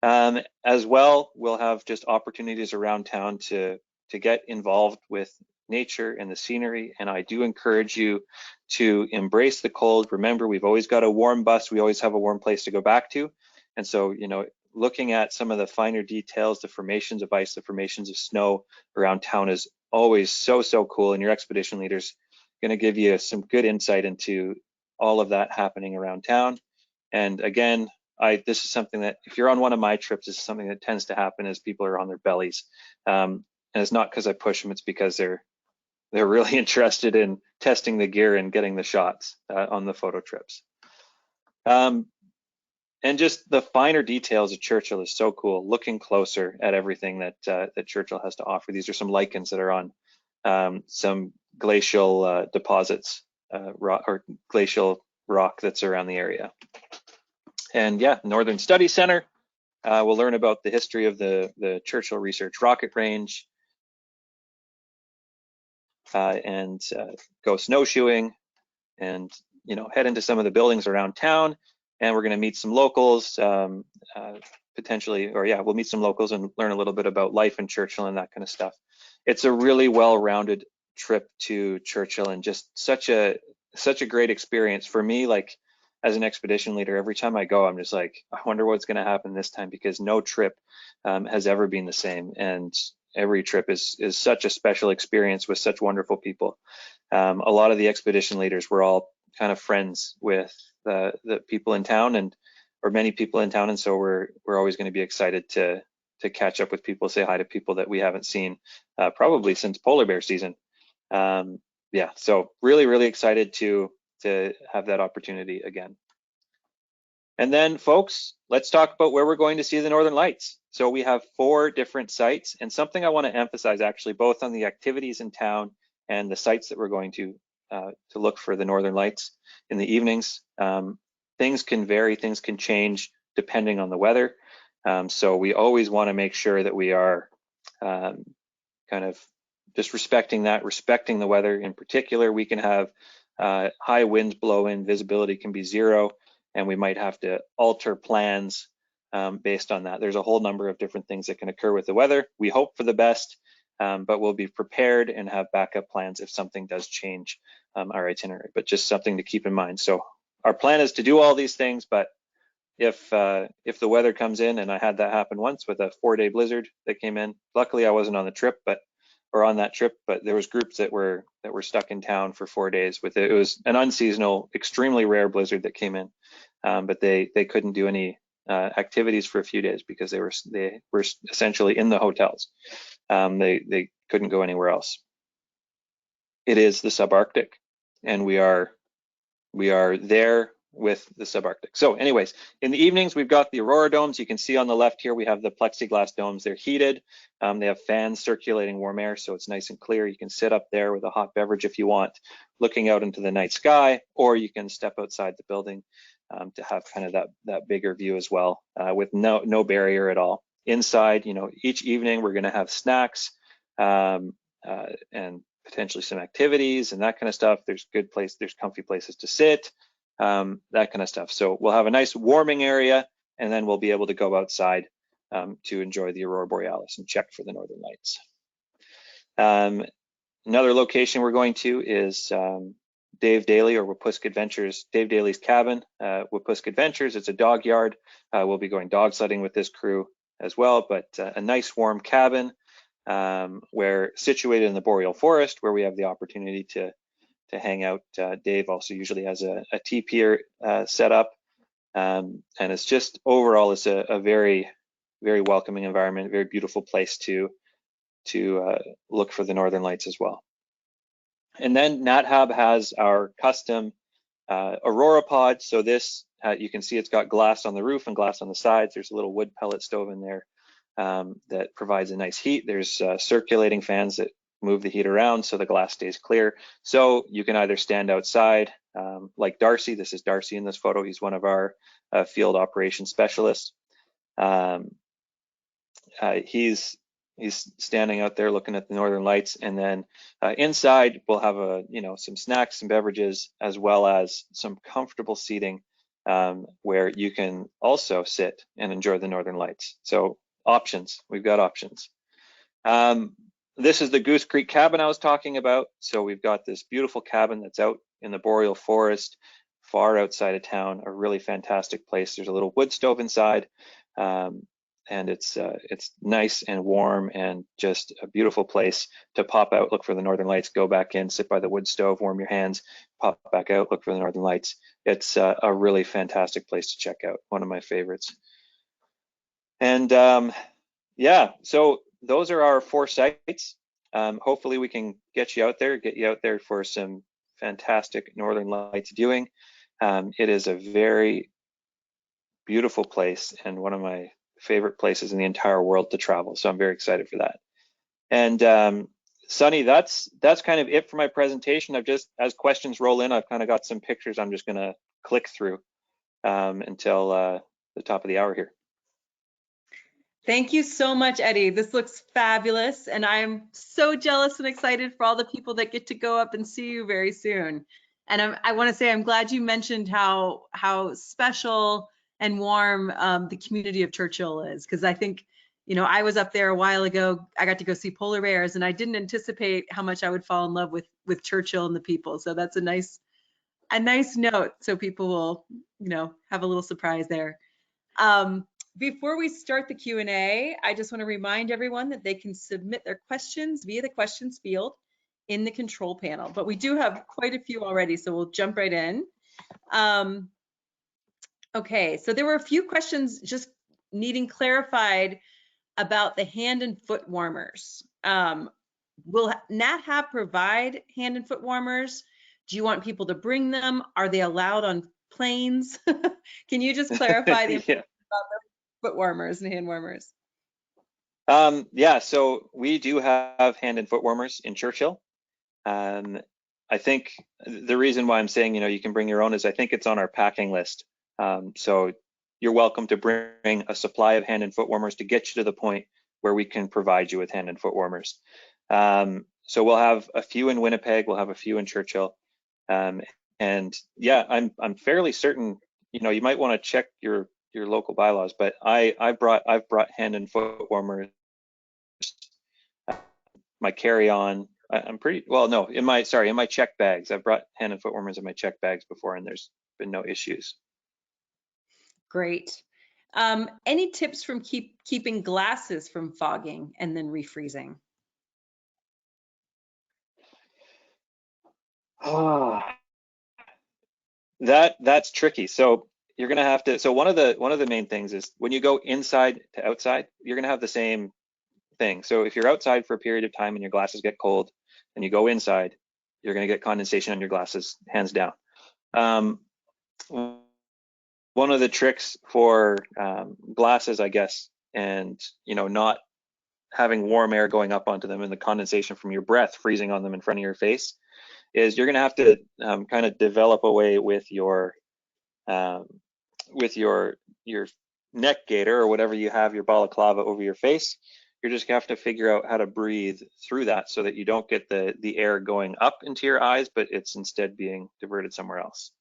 As well, we'll have just opportunities around town to get involved with nature and the scenery, and I do encourage you to embrace the cold. Remember, we've always got a warm bus, we always have a warm place to go back to, and so looking at some of the finer details, the formations of ice, the formations of snow around town is always so cool, and your expedition leader's going to give you some good insight into all of that happening around town. And again, this is something that, if you're on one of my trips, this is something that tends to happen as people are on their bellies, and it's not because I push them, it's because they're really interested in testing the gear and getting the shots on the photo trips. And just the finer details of Churchill is so cool, looking closer at everything that Churchill has to offer. These are some lichens that are on some glacial deposits, or glacial rock that's around the area. And yeah, Northern Study Center, we'll learn about the history of the Churchill Research Rocket Range, and go snowshoeing, and head into some of the buildings around town. and we're going to meet some locals, potentially, or yeah, we'll meet some locals and learn a little bit about life in Churchill and that kind of stuff. It's a really well-rounded trip to Churchill, and just such a great experience for me. Like, as an expedition leader, every time I go, I'm just like, I wonder what's going to happen this time, because no trip has ever been the same, and every trip is such a special experience with such wonderful people. A lot of the expedition leaders were all kind of friends with the people in town, or many people in town, and so we're always going to be excited to catch up with people, say hi to people that we haven't seen probably since polar bear season. Yeah, so really excited to have that opportunity again. And then, folks, let's talk about where we're going to see the Northern Lights. So we have 4 different sites, and something I want to emphasize, actually, both on the activities in town and the sites that we're going to look for the Northern Lights in the evenings. Things can vary, things can change depending on the weather. So we always want to make sure that we are kind of just respecting the weather. In particular, we can have high winds blow in, visibility can be 0, and we might have to alter plans based on that. There's a whole number of different things that can occur with the weather. We hope for the best, but we'll be prepared and have backup plans if something does change our itinerary, but just something to keep in mind. So our plan is to do all these things, but if the weather comes in, and I had that happen once with a 4-day blizzard that came in. Luckily, I wasn't on the trip, on that trip, but there was groups that were stuck in town for 4 days with it. It was an unseasonal, extremely rare blizzard that came in, but they couldn't do any activities for a few days because they were essentially in the hotels. They couldn't go anywhere else. It is the subarctic, and we are there with the subarctic. So anyways, in the evenings, we've got the Aurora domes. You can see on the left here, we have the plexiglass domes. They're heated. They have fans circulating warm air, so it's nice and clear. You can sit up there with a hot beverage if you want, looking out into the night sky, or you can step outside the building to have kind of that bigger view as well, with no barrier at all. Inside, each evening we're going to have snacks and potentially some activities and that kind of stuff. There's comfy places to sit, that kind of stuff. So we'll have a nice warming area, and then we'll be able to go outside to enjoy the Aurora Borealis and check for the Northern Lights. Another location we're going to is Dave Daly, or Wapusk Adventures, Dave Daly's cabin, Wapusk Adventures. It's a dog yard. We'll be going dog sledding with this crew as well, but a nice warm cabin where situated in the boreal forest, where we have the opportunity to hang out. Dave also usually has a teepee set up, and it's just overall it's a very welcoming environment, very beautiful place to look for the Northern Lights as well. And then NatHab has our custom Aurora pod. So this, you can see it's got glass on the roof and glass on the sides. There's a little wood pellet stove in there that provides a nice heat. There's circulating fans that move the heat around so the glass stays clear. So you can either stand outside like Darcy. This is Darcy in this photo. He's one of our field operations specialists. He's standing out there looking at the Northern Lights, and then inside we'll have some snacks and beverages, as well as some comfortable seating where you can also sit and enjoy the Northern Lights. So options, we've got options. This is the Goose Creek cabin I was talking about. So we've got this beautiful cabin that's out in the boreal forest, far outside of town, a really fantastic place. There's a little wood stove inside. And it's nice and warm, and just a beautiful place to pop out, look for the Northern Lights, go back in, sit by the wood stove, warm your hands, pop back out, look for the Northern Lights. It's a really fantastic place to check out, one of my favorites. And yeah, so those are our 4 sites. Hopefully we can get you out there for some fantastic Northern Lights viewing. It is a very beautiful place and one of my favorite places in the entire world to travel. So I'm very excited for that. And Sunny, that's kind of it for my presentation. I've just, as questions roll in, I've kind of got some pictures I'm just gonna click through until the top of the hour here. Thank you so much, Eddie. This looks fabulous, and I'm so jealous and excited for all the people that get to go up and see you very soon. And I want to say I'm glad you mentioned how special and warm the community of Churchill is, because I think, you know, I was up there a while ago. I got to go see polar bears, and I didn't anticipate how much I would fall in love with Churchill and the people. So that's a nice note, so people will, you know, have a little surprise there. Before we start the Q&A, I just want to remind everyone that they can submit their questions via the questions field in the control panel, but we do have quite a few already, so we'll jump right in. Okay, so there were a few questions just needing clarified about the hand and foot warmers. Will NatHab provide hand and foot warmers? Do you want people to bring them? Are they allowed on planes? Can you just clarify the Yeah. about the foot warmers and hand warmers? Yeah, so we do have hand and foot warmers in Churchill. I think the reason why I'm saying, you know, you can bring your own is I think it's on our packing list. So you're welcome to bring a supply of hand and foot warmers to get you to the point where we can provide you with hand and foot warmers. So we'll have a few in Winnipeg, we'll have a few in Churchill. And yeah, I'm fairly certain, you know, you might want to check your local bylaws, but I've brought hand and foot warmers, my carry-on. I'm pretty well, no, in my check bags. I've brought hand and foot warmers in my check bags before, and there's been no issues. Great. Any tips from keeping glasses from fogging and then refreezing? Oh, that's tricky. So you're gonna have to. So one of the main things is when you go inside to outside, you're gonna have the same thing. So if you're outside for a period of time and your glasses get cold, and you go inside, you're gonna get condensation on your glasses, hands down. One of the tricks for glasses, I guess, and you know, not having warm air going up onto them and the condensation from your breath freezing on them in front of your face, is you're going to have to kind of develop a way with your neck gaiter or whatever you have, your balaclava over your face. You're just gonna have to figure out how to breathe through that so that you don't get the air going up into your eyes, but it's instead being diverted somewhere else.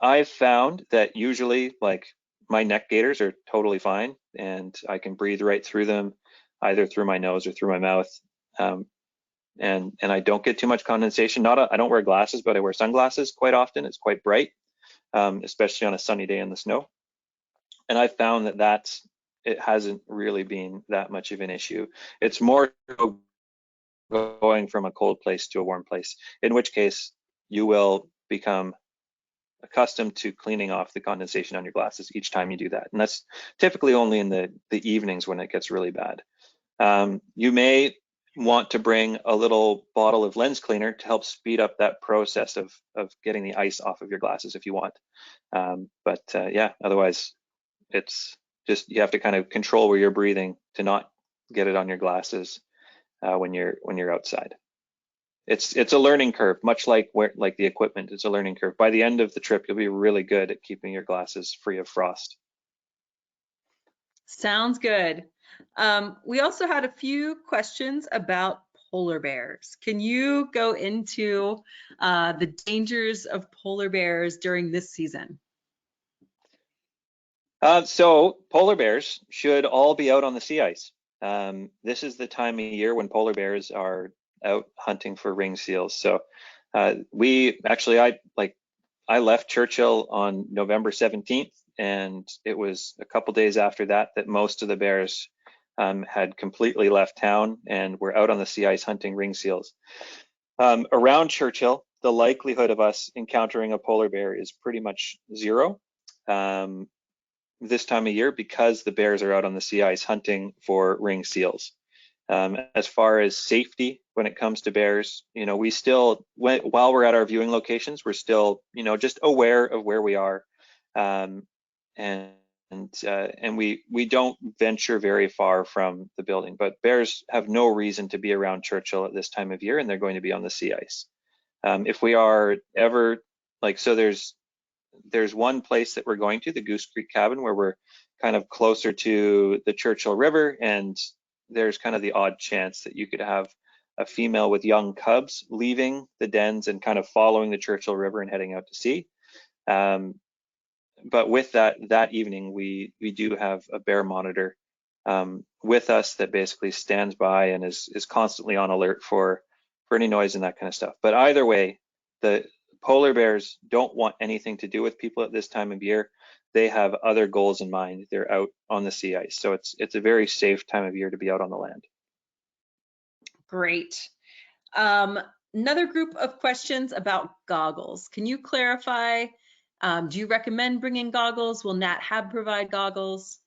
I've found that usually, like, my neck gaiters are totally fine and I can breathe right through them, either through my nose or through my mouth. And I don't get too much condensation. I don't wear glasses, but I wear sunglasses quite often. It's quite bright, especially on a sunny day in the snow. And I've found that it hasn't really been that much of an issue. It's more going from a cold place to a warm place, in which case you will become accustomed to cleaning off the condensation on your glasses each time you do that. And that's typically only in the evenings when it gets really bad. You may want to bring a little bottle of lens cleaner to help speed up that process of getting the ice off of your glasses if you want. Yeah, otherwise it's just, you have to kind of control where you're breathing to not get it on your glasses when you're outside. It's a learning curve, much like the equipment. It's a learning curve. By the end of the trip, you'll be really good at keeping your glasses free of frost. Sounds good. We also had a few questions about polar bears. Can you go into the dangers of polar bears during this season? So polar bears should all be out on the sea ice. This is the time of year when polar bears are out hunting for ring seals. So I left Churchill on November 17th, and it was a couple days after that most of the bears had completely left town and were out on the sea ice hunting ring seals. Around Churchill, the likelihood of us encountering a polar bear is pretty much zero this time of year, because the bears are out on the sea ice hunting for ring seals. As far as safety when it comes to bears, you know, we still, while we're at our viewing locations, we're still, you know, just aware of where we are, and we don't venture very far from the building. But bears have no reason to be around Churchill at this time of year, and they're going to be on the sea ice. If we are ever, like, so there's one place that we're going to, the Goose Creek Cabin, where we're kind of closer to the Churchill River, and there's kind of the odd chance that you could have a female with young cubs leaving the dens and kind of following the Churchill River and heading out to sea. But with that evening, we do have a bear monitor with us that basically stands by and is constantly on alert for any noise and that kind of stuff. But either way, the polar bears don't want anything to do with people at this time of year. They have other goals in mind. They're out on the sea ice. So it's a very safe time of year to be out on the land. Great. Another group of questions about goggles. Can you clarify, do you recommend bringing goggles? Will Nat Hab provide goggles?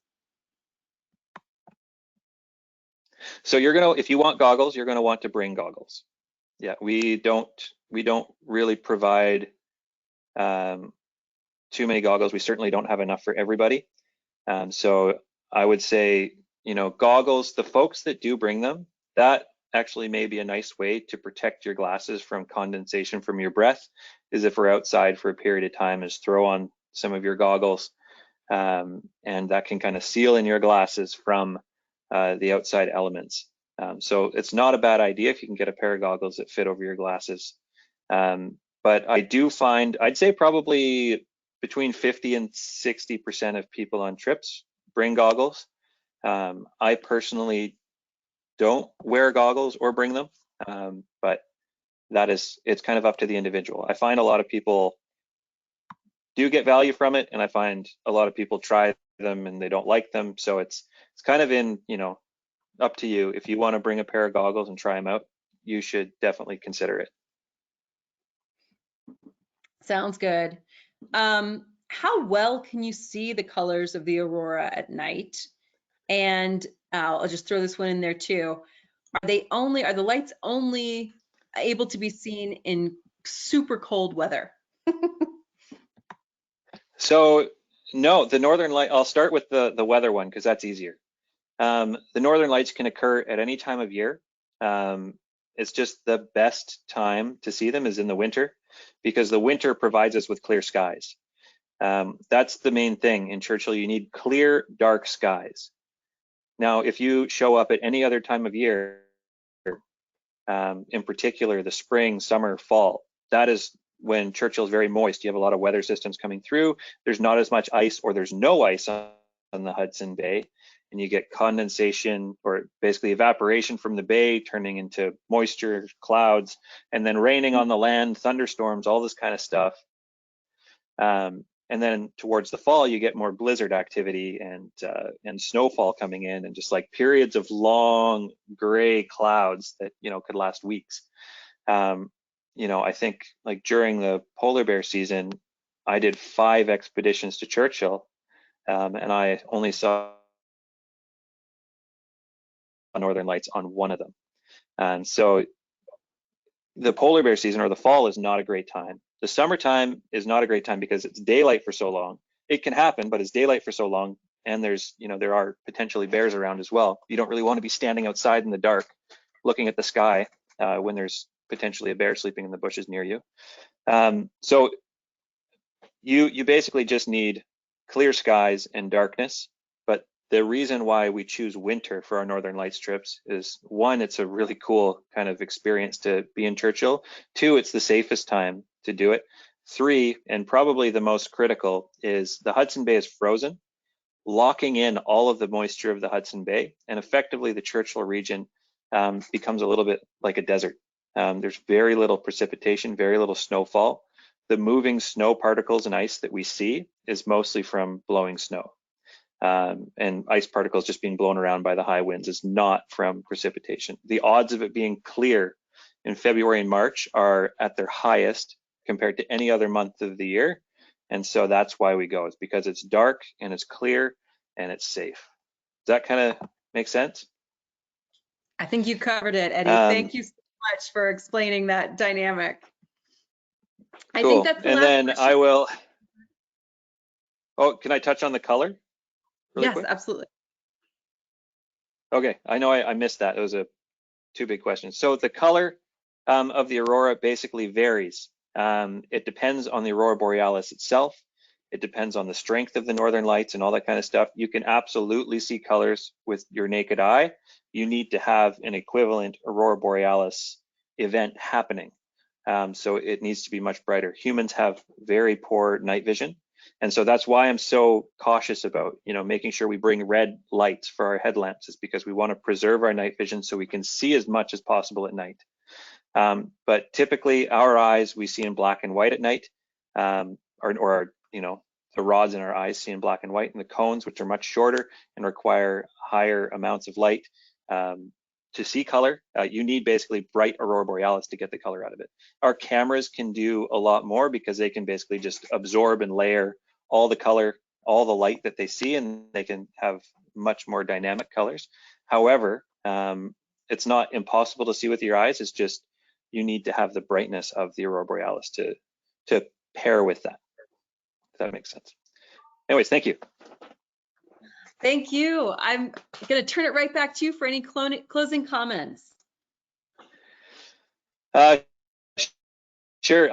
So if you want goggles, you're gonna want to bring goggles. Yeah, we don't really provide too many goggles. We certainly don't have enough for everybody. So I would say, goggles, the folks that do bring them, that actually may be a nice way to protect your glasses from condensation from your breath, is if we're outside for a period of time, is throw on some of your goggles, and that can kind of seal in your glasses from the outside elements. So it's not a bad idea if you can get a pair of goggles that fit over your glasses. But I do find, I'd say probably between 50 and 60% of people on trips bring goggles. I personally don't wear goggles or bring them, but it's kind of up to the individual. I find a lot of people do get value from it, and I find a lot of people try them and they don't like them. So it's kind of up to you. If you want to bring a pair of goggles and try them out, you should definitely consider it. Sounds good. How well can you see the colors of the aurora at night? And I'll just throw this one in there too. Are the lights only able to be seen in super cold weather? So no, the northern light, I'll start with the weather one because that's easier. The northern lights can occur at any time of year. It's just the best time to see them is in the winter, because the winter provides us with clear skies. That's the main thing in Churchill. You need clear, dark skies. Now, if you show up at any other time of year, in particular the spring, summer, fall, that is when Churchill is very moist. You have a lot of weather systems coming through. There's not as much ice, or there's no ice on the Hudson Bay, and you get condensation, or basically evaporation from the bay turning into moisture clouds, and then raining on the land, thunderstorms, all this kind of stuff. And then towards the fall, you get more blizzard activity and snowfall coming in, and just like periods of long gray clouds that could last weeks. I think like during the polar bear season, I did 5 expeditions to Churchill, and I only saw northern lights on one of them. And so the polar bear season, or the fall, is not a great time. The summertime is not a great time because it's daylight for so long. It can happen, but it's daylight for so long, and there are potentially bears around as well. You don't really want to be standing outside in the dark looking at the sky when there's potentially a bear sleeping in the bushes near you. So you basically just need clear skies and darkness. But the reason why we choose winter for our Northern Lights trips is, 1, it's a really cool kind of experience to be in Churchill. 2, it's the safest time to do it. 3, and probably the most critical, is the Hudson Bay is frozen, locking in all of the moisture of the Hudson Bay, and effectively the Churchill region becomes a little bit like a desert. There's very little precipitation, very little snowfall. The moving snow particles and ice that we see is mostly from blowing snow. And ice particles just being blown around by the high winds is not from precipitation. The odds of it being clear in February and March are at their highest compared to any other month of the year. And so that's why we go. It's because it's dark and it's clear and it's safe. Does that kind of make sense? I think you covered it, Eddie. Thank you so much for explaining that dynamic. Cool. I think that's the and last then question. I will. Oh, can I touch on the color? Really yes, quick? Absolutely. Okay, I know I missed that. It was a 2 big questions. So the color of the aurora basically varies. It depends on the aurora borealis itself. It depends on the strength of the northern lights and all that kind of stuff. You can absolutely see colors with your naked eye, you need to have an equivalent aurora borealis event happening. So it needs to be much brighter. Humans have very poor night vision. And so that's why I'm so cautious about, making sure we bring red lights for our headlamps, is because we want to preserve our night vision so we can see as much as possible at night. But typically our eyes, we see in black and white at night, or the rods in our eyes see in black and white, and the cones, which are much shorter and require higher amounts of light to see color. You need basically bright aurora borealis to get the color out of it. Our cameras can do a lot more because they can basically just absorb and layer all the color, all the light that they see, and they can have much more dynamic colors. However, it's not impossible to see with your eyes. It's just you need to have the brightness of the aurora borealis to pair with that, if that makes sense. Anyways, thank you. Thank you. I'm going to turn it right back to you for any closing comments. Sure.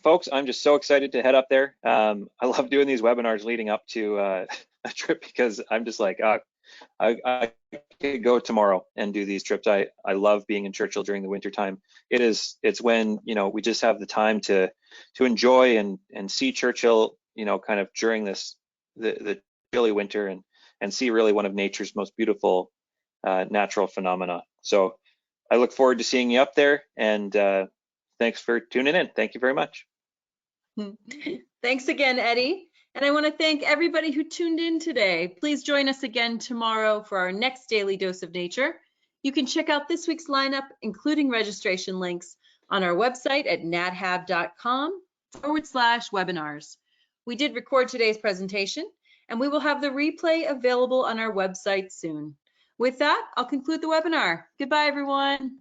Folks, I'm just so excited to head up there. I love doing these webinars leading up to a trip, because I'm just like, I could go tomorrow and do these trips. I love being in Churchill during the winter time. It's when, we just have the time to enjoy and see Churchill, kind of during the chilly winter, and see really one of nature's most beautiful natural phenomena. So I look forward to seeing you up there, and thanks for tuning in. Thank you very much. Thanks again, Eddie. And I want to thank everybody who tuned in today. Please join us again tomorrow for our next Daily Dose of Nature. You can check out this week's lineup, including registration links, on our website at nadhab.com/webinars. We did record today's presentation, and we will have the replay available on our website soon. With that, I'll conclude the webinar. Goodbye, everyone.